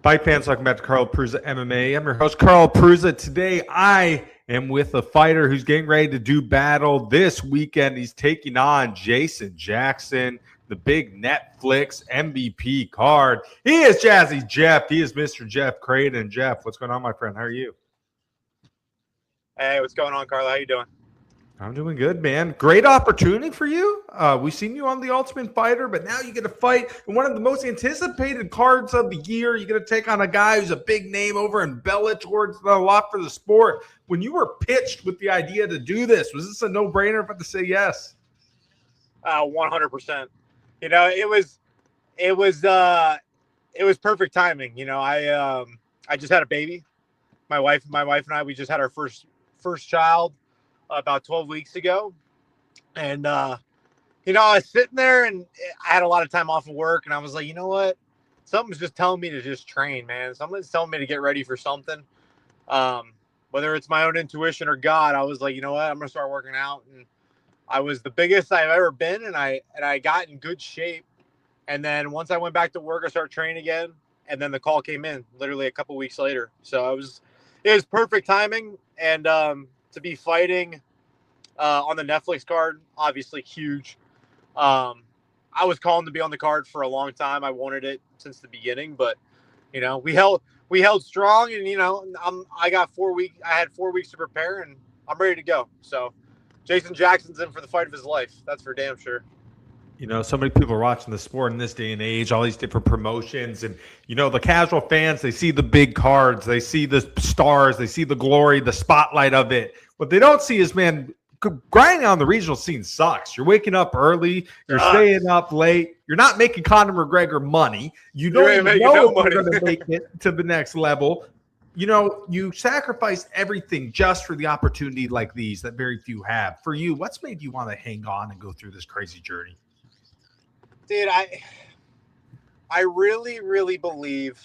Fight fans, welcome back to Carl Prusa MMA. I'm your host, Carl Prusa. Today, I am with a fighter who's getting ready to do battle this weekend. He's taking on Jason Jackson, the big Netflix MVP card. He is Jazzy Jeff. He is Mr. Jeff Creighton. Jeff, what's going on, my friend? How are you? Hey, what's going on, Carl? How you doing? I'm doing good, man. Great opportunity for you. We've seen you on The Ultimate Fighter, but now you get to fight in one of the most anticipated cards of the year. You're going to take on a guy who's a big name over in Bellator. It's a lot for the sport. When you were pitched with the idea to do this, was this a no-brainer if I had to say yes? 100%. You know, it was perfect timing. You know, I just had a baby. My wife and I, we just had our first child about 12 weeks ago. And, you know, I was sitting there and I had a lot of time off of work and I was like, you know what? Something's just telling me to just train, man. Something's telling me to get ready for something. Whether it's my own intuition or God, I was like, you know what? I'm going to start working out. And I was the biggest I've ever been. And I got in good shape. And then once I went back to work, I started training again. And then the call came in literally a couple weeks later. So it was perfect timing. And, to be fighting on the Netflix card, obviously huge. I was calling to be on the card for a long time. I wanted it since the beginning, but you know, we held strong, and you know, I had 4 weeks to prepare, and I'm ready to go. So, Jason Jackson's in for the fight of his life. That's for damn sure. You know, so many people are watching the sport in this day and age, all these different promotions. And, you know, the casual fans, they see the big cards, they see the stars, they see the glory, the spotlight of it. What they don't see is, man, grinding on the regional scene sucks. You're waking up early, you're staying up late, you're not making Conor McGregor money. You don't even know if you're going to make it to the next level. You know, you sacrifice everything just for the opportunity like these that very few have. For you, what's made you want to hang on and go through this crazy journey? Dude, I really, really believe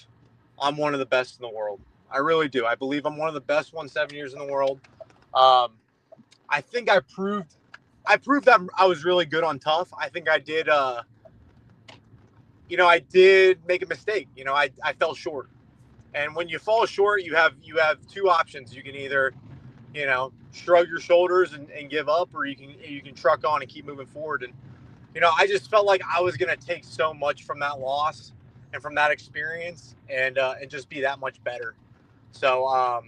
I'm one of the best in the world. I really do. I believe I'm one of the best 170ers in the world. I think I proved that I was really good on tough. I think I did, you know, I did make a mistake. You know, I fell short. And when you fall short, you have two options. You can either, you know, shrug your shoulders and give up, or you can truck on and keep moving forward. And you know, I just felt like I was going to take so much from that loss and from that experience and just be that much better. So,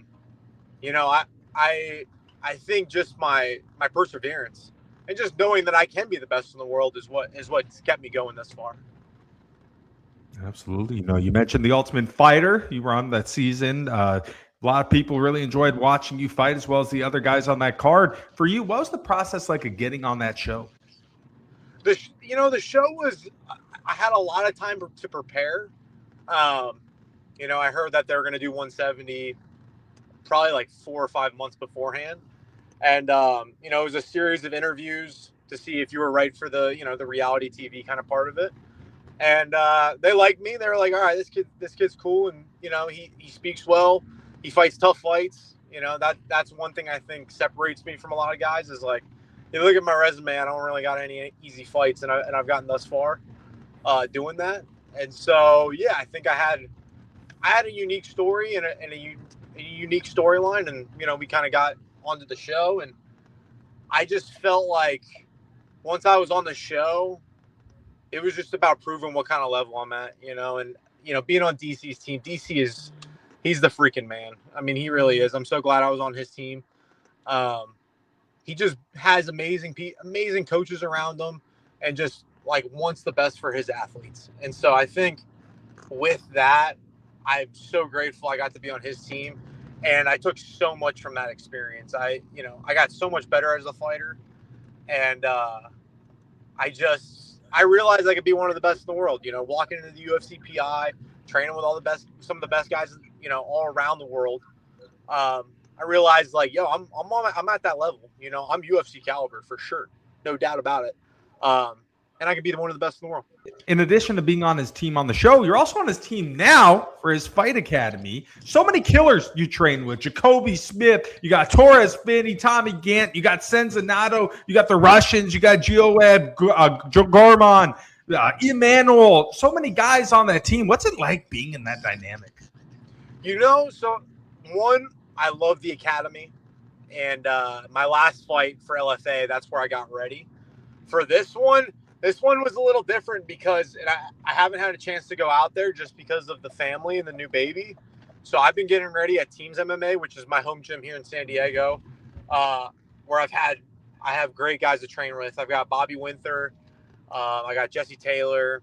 you know, I think just my perseverance and just knowing that I can be the best in the world is what's kept me going this far. Absolutely. You know, you mentioned The Ultimate Fighter. You were on that season. A lot of people really enjoyed watching you fight, as well as the other guys on that card. For you, what was the process like of getting on that show? The show was, I had a lot of time to prepare. You know, I heard that they were going to do 170 probably like 4 or 5 months beforehand. And, you know, it was a series of interviews to see if you were right for the, you know, the reality TV kind of part of it. And they liked me. They were like, all right, this kid's cool. And, you know, he speaks well. He fights tough fights. You know, that's one thing I think separates me from a lot of guys is like, you look at my resume, I don't really got any easy fights, and I've gotten thus far doing that. And so, yeah, I think I had a unique story and a unique storyline, and you know, we kind of got onto the show, and I just felt like once I was on the show, it was just about proving what kind of level I'm at, you know, and you know, being on DC's team. DC he's the freaking man. I mean, he really is. I'm so glad I was on his team. He just has amazing coaches around him and just like wants the best for his athletes. And so I think with that, I'm so grateful I got to be on his team, and I took so much from that experience. I got so much better as a fighter, and I realized I could be one of the best in the world, you know, walking into the UFC PI, training with some of the best guys, you know, all around the world. I realized like, yo, I'm at that level, you know, I'm UFC caliber for sure. No doubt about it. And I can be one of the best in the world. In addition to being on his team on the show, you're also on his team now for his fight academy. So many killers you train with. Jacoby Smith, you got Torres Finney, Tommy Gant, you got Senzanato, you got the Russians, you got Gioed Gorman. Emmanuel, so many guys on that team. What's it like being in that dynamic? So one, I love the academy, and my last fight for LFA, that's where I got ready. For this one was a little different because I haven't had a chance to go out there just because of the family and the new baby. So I've been getting ready at Teams MMA, which is my home gym here in San Diego, where I have great guys to train with. I've got Bobby Winther, I got Jesse Taylor,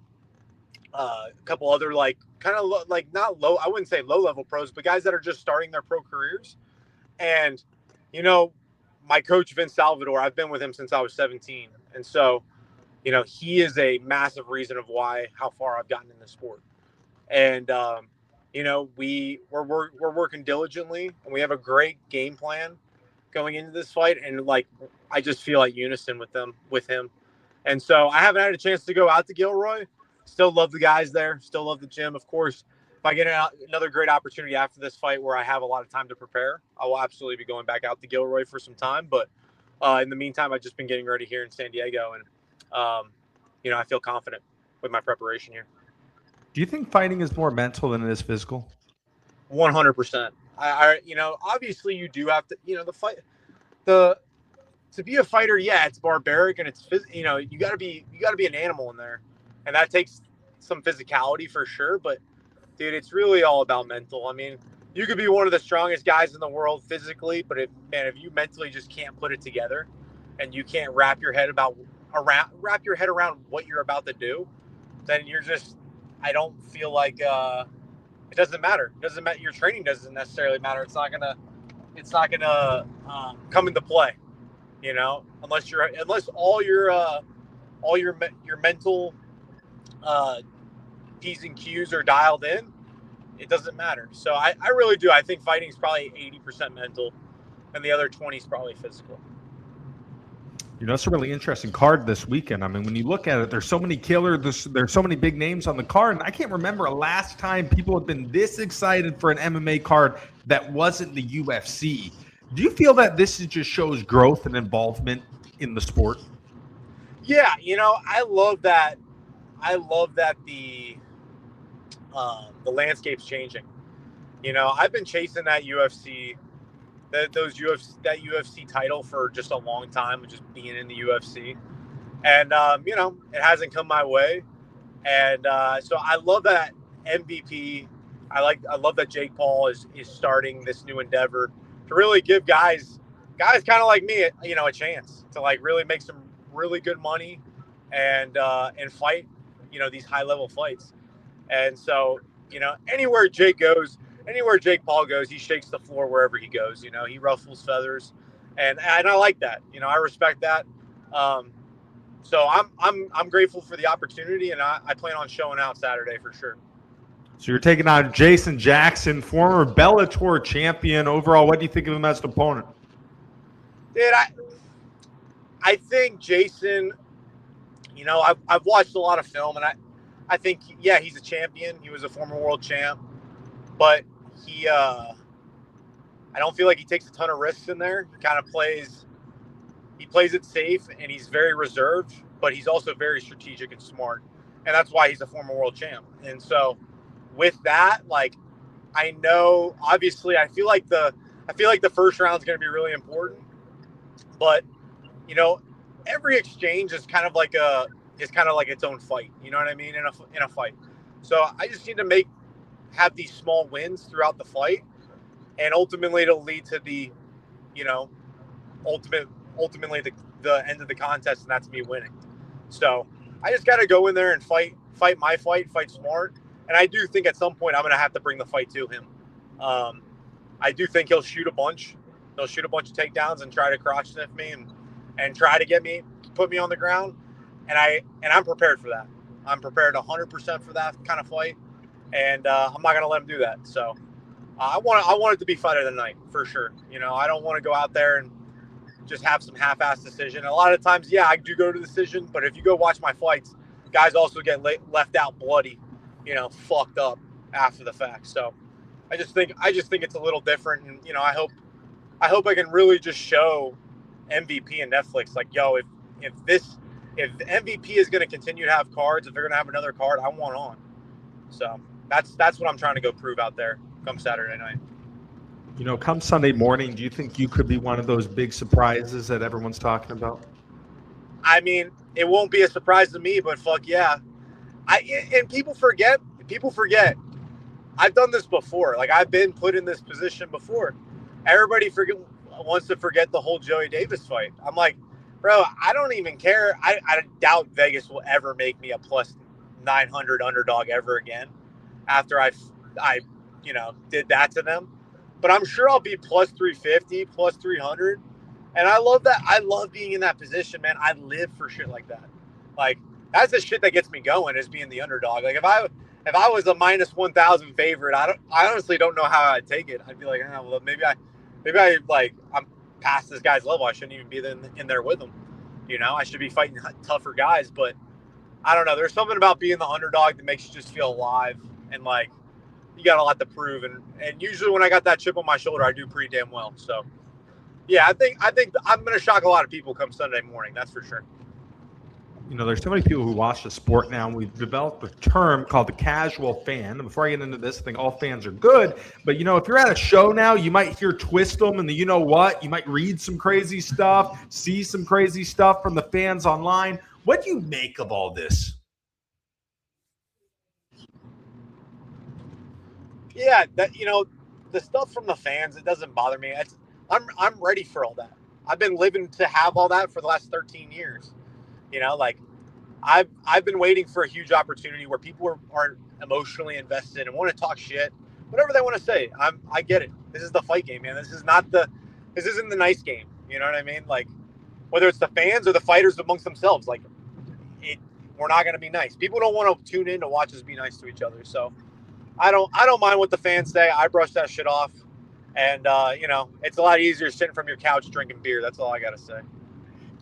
a couple other not low, I wouldn't say low level pros, but guys that are just starting their pro careers. And my coach Vince Salvador, I've been with him since I was 17, and so he is a massive reason of how far I've gotten in the sport. And we're working diligently, and we have a great game plan going into this fight. And I just feel like unison with him. And so I haven't had a chance to go out to Gilroy. Still love the guys there. Still love the gym. Of course, if I get another great opportunity after this fight where I have a lot of time to prepare, I will absolutely be going back out to Gilroy for some time. But in the meantime, I've just been getting ready here in San Diego, and I feel confident with my preparation here. Do you think fighting is more mental than it is physical? 100%. Obviously you do have to, the fight, to be a fighter. Yeah, it's barbaric, and it's, you gotta be an animal in there, and that takes some physicality for sure. But dude, it's really all about mental. I mean, you could be one of the strongest guys in the world physically, but if you mentally just can't put it together, and you can't wrap your head around what you're about to do, then I don't feel like it doesn't matter. It doesn't matter. Your training doesn't necessarily matter. It's not gonna come into play, unless all your mental P's and Q's are dialed in. It doesn't matter. So I really do. I think fighting is probably 80% mental, and the other 20 is probably physical. It's a really interesting card this weekend. I mean, when you look at it, there's so many killers, there's so many big names on the card, and I can't remember a last time people have been this excited for an MMA card that wasn't the UFC. Do you feel that this just shows growth and involvement in the sport? Yeah, I love that. The landscape's changing. I've been chasing that UFC title for just a long time, just being in the UFC, and it hasn't come my way, and so I love that MVP. I love that Jake Paul is starting this new endeavor to really give guys kind of like me, a chance to really make some really good money and fight, these high level fights. And so, anywhere Jake Paul goes, he shakes the floor wherever he goes. He ruffles feathers, and I like that. I respect that. So I'm grateful for the opportunity, and I plan on showing out Saturday for sure. So you're taking on Jason Jackson, former Bellator champion. Overall, what do you think of him as an opponent? Dude, I think Jason, I've watched a lot of film, and I think, yeah, he's a champion. He was a former world champ, but I don't feel like he takes a ton of risks in there. He kind of plays it safe, and he's very reserved, but he's also very strategic and smart. And that's why he's a former world champ. And so with that, I know, obviously, I feel like the first round is going to be really important, but every exchange is kind of like its own fight. You know what I mean? In a fight. So I just need to have these small wins throughout the fight, and ultimately it'll lead to the, ultimately the end of the contest, and that's me winning. So I just got to go in there and fight my fight smart. And I do think at some point I'm going to have to bring the fight to him. I do think he'll shoot a bunch. He'll shoot a bunch of takedowns and try to crotch sniff me and try to put me on the ground. And I'm prepared for that. I'm prepared 100% for that kind of fight. And I'm not going to let him do that. So I want it to be fight of the night for sure. I don't want to go out there and just have some half-assed decision. A lot of times, yeah, I do go to decision, but if you go watch my fights, guys also get left out bloody, fucked up after the fact. So I just think it's a little different, and I hope I can really just show MVP and Netflix, yo, if if MVP is going to continue to have cards, if they're going to have another card, I want on. So that's what I'm trying to go prove out there come Saturday night. Come Sunday morning, do you think you could be one of those big surprises that everyone's talking about? I mean, it won't be a surprise to me, but fuck yeah. And people forget. I've done this before. Like, I've been put in this position before. Everybody wants to forget the whole Joey Davis fight. I'm like, bro, I don't even care. I doubt Vegas will ever make me a plus 900 underdog ever again after I did that to them. But I'm sure I'll be plus 350, plus 300. And I love that. I love being in that position, man. I live for shit like that. Like, that's the shit that gets me going, is being the underdog. Like, if I was a minus 1,000 favorite, I honestly don't know how I'd take it. I'd be like, well, maybe I'm past this guy's level. I shouldn't even be in there with him. I should be fighting tougher guys. But I don't know. There's something about being the underdog that makes you just feel alive, and like, you got a lot to prove. And usually when I got that chip on my shoulder, I do pretty damn well. So yeah, I think I'm going to shock a lot of people come Sunday morning. That's for sure. There's so many people who watch the sport now, and we've developed a term called the casual fan. And before I get into this, I think all fans are good. But, if you're at a show now, you might hear twist them, and you might read some crazy stuff, see some crazy stuff from the fans online. What do you make of all this? Yeah, the stuff from the fans, it doesn't bother me. I'm ready for all that. I've been living to have all that for the last 13 years. Like, I've been waiting for a huge opportunity where people are emotionally invested and want to talk shit, whatever they want to say. I get it. This is the fight game, man. This isn't the nice game. You know what I mean? Like, whether it's the fans or the fighters amongst themselves, like, we're not going to be nice. People don't want to tune in to watch us be nice to each other. So I don't mind what the fans say. I brush that shit off. And, it's a lot easier sitting from your couch drinking beer. That's all I got to say.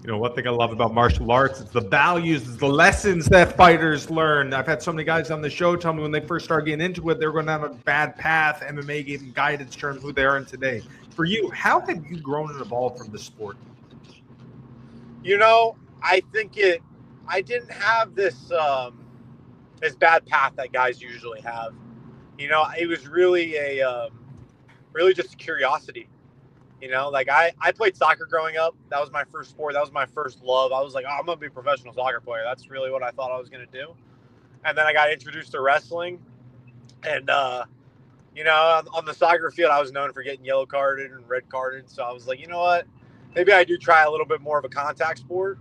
One thing I love about martial arts is the values, is the lessons that fighters learn. I've had so many guys on the show tell me when they first started getting into it, they were going to have a bad path. MMA gave them guidance in terms of who they are in today. For you, how have you grown and evolved from the sport? I think I didn't have this bad path that guys usually have. It was really really just curiosity. Like, I played soccer growing up. That was my first sport. That was my first love. I was like, I'm going to be a professional soccer player. That's really what I thought I was going to do. And then I got introduced to wrestling. And, on the soccer field, I was known for getting yellow carded and red carded. So I was like, you know what? Maybe I do try a little bit more of a contact sport.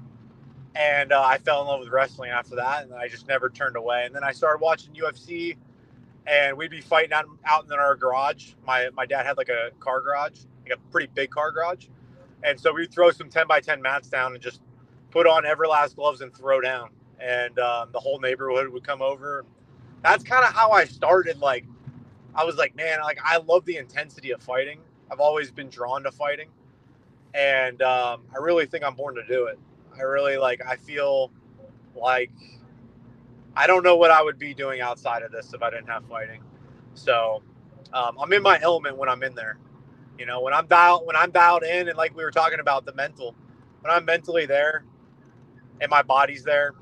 And I fell in love with wrestling after that. And I just never turned away. And then I started watching UFC. And we'd be fighting out in our garage. My dad had like a car garage, like a pretty big car garage. And so we'd throw some 10 by 10 mats down and just put on Everlast gloves and throw down. And the whole neighborhood would come over. That's kind of how I started. Like, I was like, man, like, I love the intensity of fighting. I've always been drawn to fighting. And I really think I'm born to do it. I feel like I don't know what I would be doing outside of this if I didn't have fighting. So I'm in my element when I'm in there. When I'm dialed in, and like we were talking about the mental, when I'm mentally there and my body's there,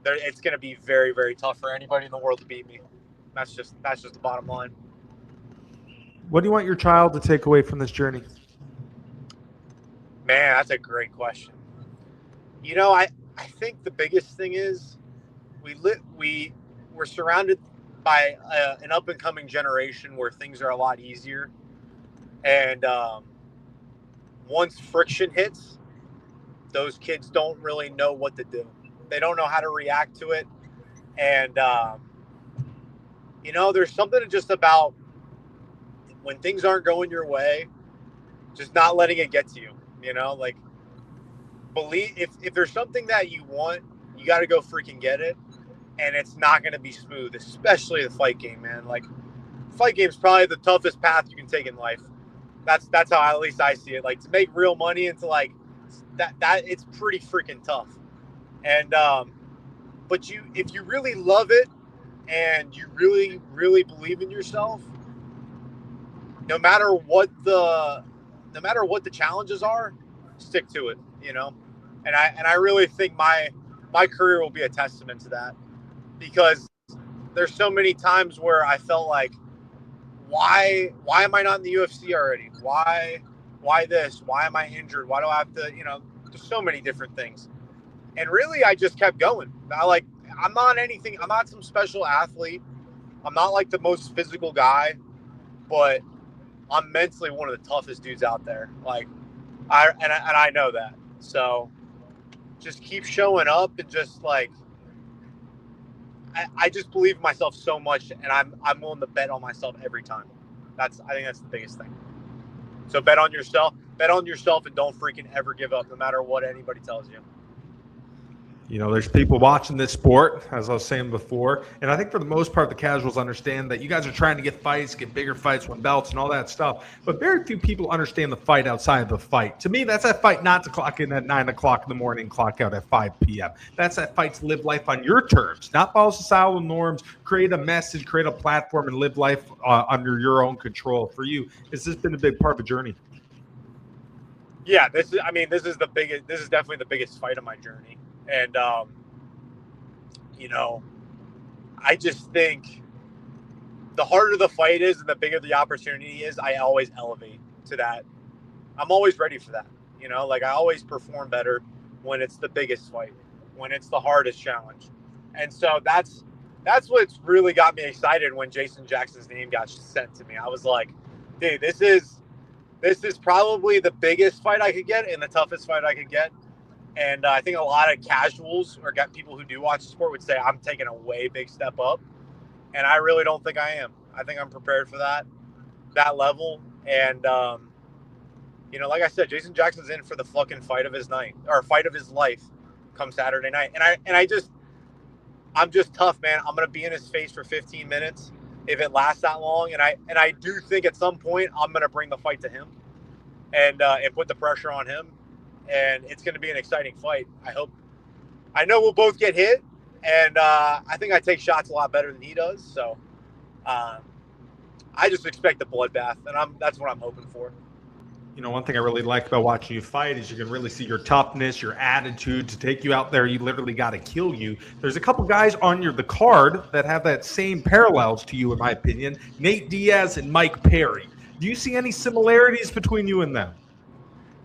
it's going to be very, very tough for anybody in the world to beat me. That's just the bottom line. What do you want your child to take away from this journey? Man, that's a great question. I think the biggest thing is we're surrounded by an up and coming generation where things are a lot easier, and once friction hits, those kids don't really know what to do. They don't know how to react to it, and there's something just about when things aren't going your way, just not letting it get to you. Like, believe if there's something that you want, you got to go freaking get it. And it's not going to be smooth, especially the fight game, man. Like, fight game is probably the toughest path you can take in life. That's how at least I see it. Like, to make real money and to like that it's pretty freaking tough. And but if you really love it and you really, really believe in yourself, no matter what the challenges are, stick to it. And I really think my career will be a testament to that, because there's so many times where I felt like, why am I not in the UFC already? Why this? Why am I injured? Why do I have to, there's so many different things. And really, I just kept going. I'm not some special athlete. I'm not like the most physical guy, but I'm mentally one of the toughest dudes out there. I know that. So just keep showing up, and just I just believe in myself so much, and I'm willing to bet on myself every time. I think that's the biggest thing. So bet on yourself, and don't freaking ever give up, no matter what anybody tells you. There's people watching this sport, as I was saying before, and I think for the most part, the casuals understand that you guys are trying to get fights, get bigger fights, win belts, and all that stuff. But very few people understand the fight outside of the fight. To me, that's that fight not to clock in at 9 o'clock in the morning, clock out at 5 p.m. That's that fight to live life on your terms, not follow societal norms, create a message, create a platform, and live life under your own control. For you, has this been a big part of the journey? Yeah, this is definitely the biggest fight of my journey. And, I just think the harder the fight is and the bigger the opportunity is, I always elevate to that. I'm always ready for that. I always perform better when it's the biggest fight, when it's the hardest challenge. And so that's what's really got me excited when Jason Jackson's name got sent to me. I was like, dude, this is probably the biggest fight I could get and the toughest fight I could get. And I think a lot of casuals or people who do watch the sport would say I'm taking a way big step up. And I really don't think I am. I think I'm prepared for that level. And, like I said, Jason Jackson's in for the fucking fight of his life come Saturday night. And I'm just tough, man. I'm going to be in his face for 15 minutes if it lasts that long. And I do think at some point I'm going to bring the fight to him and put the pressure on him. And it's going to be an exciting fight. I know we'll both get hit, and I think I take shots a lot better than he does. So I just expect a bloodbath, and that's what I'm hoping for. One thing I really like about watching you fight is you can really see your toughness, your attitude. To take you out there, you literally got to kill you. There's a couple guys on the card that have that same parallels to you, in my opinion. Nate Diaz and Mike Perry. Do you see any similarities between you and them?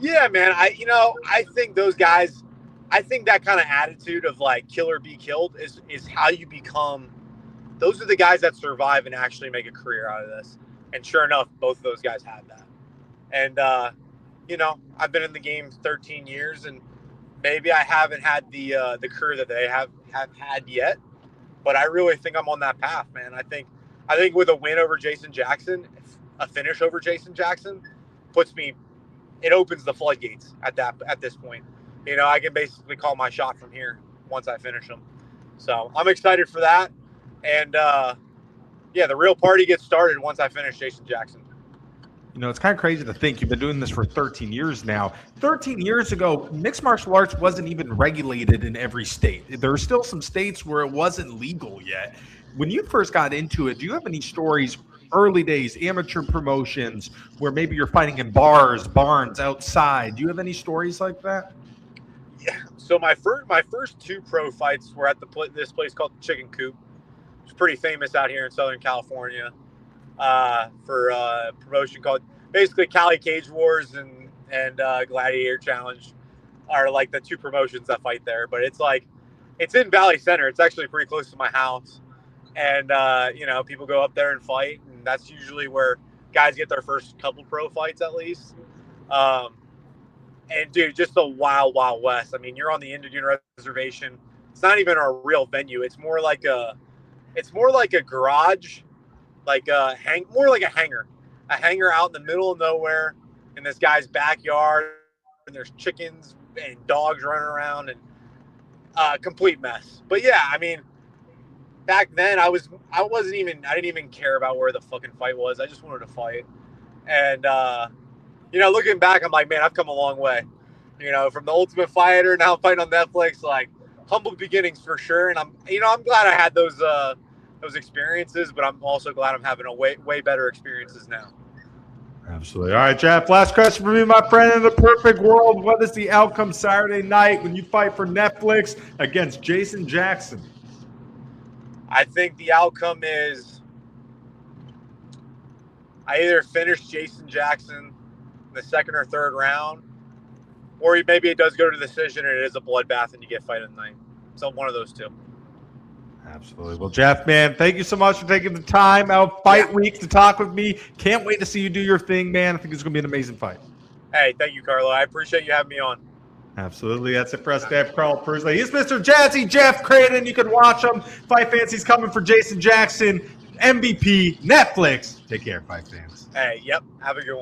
Yeah, man. I think those guys, I think that kind of attitude of kill or be killed is how you become. Those are the guys that survive and actually make a career out of this. And sure enough, both of those guys had that. And, I've been in the game 13 years, and maybe I haven't had the career that they have had yet, but I really think I'm on that path, man. I think with a win over Jason Jackson, a finish over Jason Jackson it opens the floodgates at this point. I can basically call my shot from here once I finish them. So I'm excited for that. And the real party gets started once I finish Jason Jackson. It's kind of crazy to think you've been doing this for 13 years now. 13 years ago, mixed martial arts wasn't even regulated in every state. There were still some states where it wasn't legal yet. When you first got into it, do you have any stories, early days, amateur promotions, where maybe you're fighting in bars, barns, outside? Do you have any stories like that? Yeah. So my first two pro fights were at this place called Chicken Coop. It's pretty famous out here in Southern California for a promotion called basically Cali Cage Wars and Gladiator Challenge are like the two promotions that fight there. But it's in Valley Center. It's actually pretty close to my house. And, people go up there and fight. And that's usually where guys get their first couple pro fights, at least. And, dude, just the wild, wild west. I mean, you're on the Indian reservation. It's not even a real venue. It's more like a garage, more like a hangar out in the middle of nowhere in this guy's backyard. And there's chickens and dogs running around and complete mess. But, yeah, I mean, back then I didn't even care about where the fucking fight was. I just wanted to fight. And, looking back, I'm like, man, I've come a long way, from the Ultimate Fighter. Now I'm fighting on Netflix, humble beginnings for sure. And I'm glad I had those experiences, but I'm also glad I'm having a way better experiences now. Absolutely. All right, Jeff, last question for me, my friend. In the perfect world, what is the outcome Saturday night when you fight for Netflix against Jason Jackson? I think the outcome is I either finish Jason Jackson in the second or third round, or maybe it does go to decision and it is a bloodbath and you get fight of the night. So one of those two. Absolutely. Well, Jeff, man, thank you so much for taking the time out fight week to talk with me. Can't wait to see you do your thing, man. I think it's going to be an amazing fight. Hey, thank you, Carlo. I appreciate you having me on. Absolutely. That's it for us, Jeff Carl Persley. He's Mr. Jazzy Jeff Creighton. You can watch him. Fight fans, he's coming for Jason Jackson. MVP, Netflix. Take care, fight fans. Hey, yep. Have a good one.